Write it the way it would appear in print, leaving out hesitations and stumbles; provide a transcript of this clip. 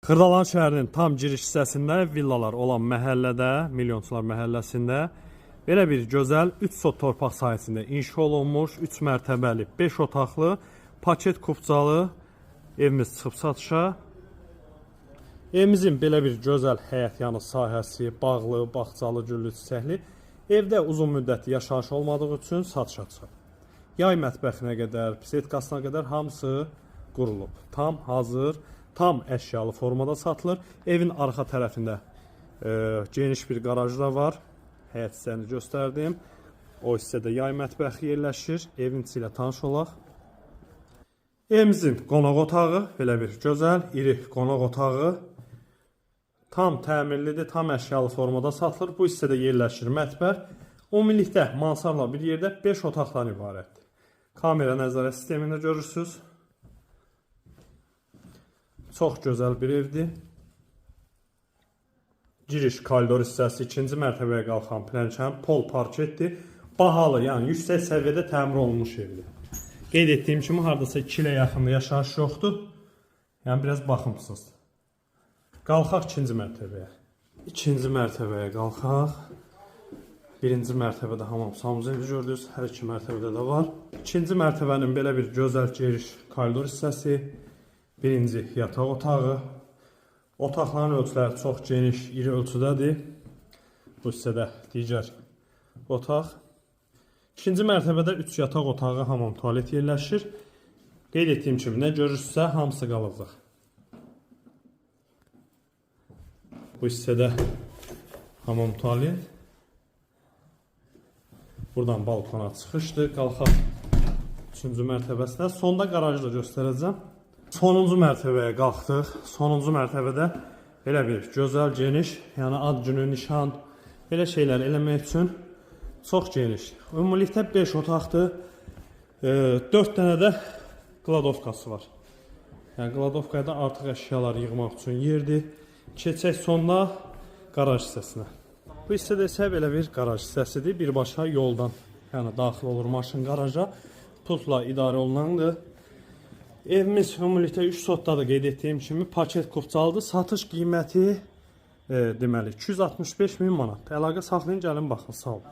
Xırdalan şəhərinin tam giriş hissəsində villalar olan məhəllədə, Milyonçular məhəlləsində belə bir gözəl 3 sot torpaq sahəsində inşa olunmuş 3 mərtəbəli 5 otaqlı paket kupcalı evimiz çıxıb satışa. Evimizin belə bir gözəl həyət yanı sahəsi, bağlı, bağçalı, güllü, çiçəkli. Evdə uzun müddət yaşayış olmadığı üçün satışa çıxıb. Yay mətbəxinə qədər, pisetkasına qədər hamısı qurulub. Tam hazır, tam əşyalı formada satılır. Evin arxa tərəfində geniş bir garaj da var. Həyət hissəni göstərdim. O hissədə yay mətbəxi yerləşir. Evin içi ilə tanış olaq. Evimizin qonaq otağı belə bir gözəl, iri qonaq otağı. Tam təmirlidir, tam əşyalı formada satılır. Bu hissədə yerləşir mətbəx. Ümumilikdə mansarla bir yerdə 5 otaqdan ibarətdir. Kamera nəzarət sistemində görürsünüz. Çox gözəl bir evdir. Giriş koridor hissəsi, ikinci mərtəbəyə qalxan plənkən, pol parketdir. Bahalı, yəni yüksək səviyyədə təmir olunmuş evdir. Qeyd etdiyim kimi, haradasa 2 ilə yaxında yaşayış yoxdur. Yəni, biraz baxımsızdır. Qalxaq ikinci mərtəbəyə. İkinci mərtəbəyə qalxaq. Birinci mərtəbədə hamam sanuzel gördünüz. Hər iki mərtəbədə də var. İkinci mərtəbənin belə bir gözəl giriş koridor hissəsi. Birinci yataq otağı. Otaqların ölçüləri çox geniş, iri ölçüdədir. Bu hissədə digər otaq. İkinci mərtəbədə 3 yataq otağı, hamam tualet yerləşir. Qeyd etdiyim kimi, nə görürsünüzsə hamısı qalacaq. Bu hissədə hamam tualet. Buradan balkona çıxışdır. Qalxaq 3-cü mərtəbəsinə. Sonda qarajı da göstərəcəm. Sonuncu mərtəbəyə qalxdıq. Sonuncu mərtəbədə belə bir gözəl, geniş, yəni ad günü, nişan, belə şeylər eləmək üçün çox geniş. Ümumilikdə 5 otaqdır. 4 dənə də qladovkası var. Yəni qladovkaya da artıq əşyalar yığmaq üçün yerdir. Keçək sonda qaraj hissəsinə. Bu hissədə isə belə bir qaraj hissəsidir. Birbaşa yoldan, yəni daxil olur maşın qaraja. Pultla idarə olunandır. Evimiz ümumilikdə 3 sotdadır, qeyd etdiyim kimi paket kupcalıdır. Satış qiyməti deməli 265 min manat. Əlaqə saxlayın, gəlin baxın, sağ olun.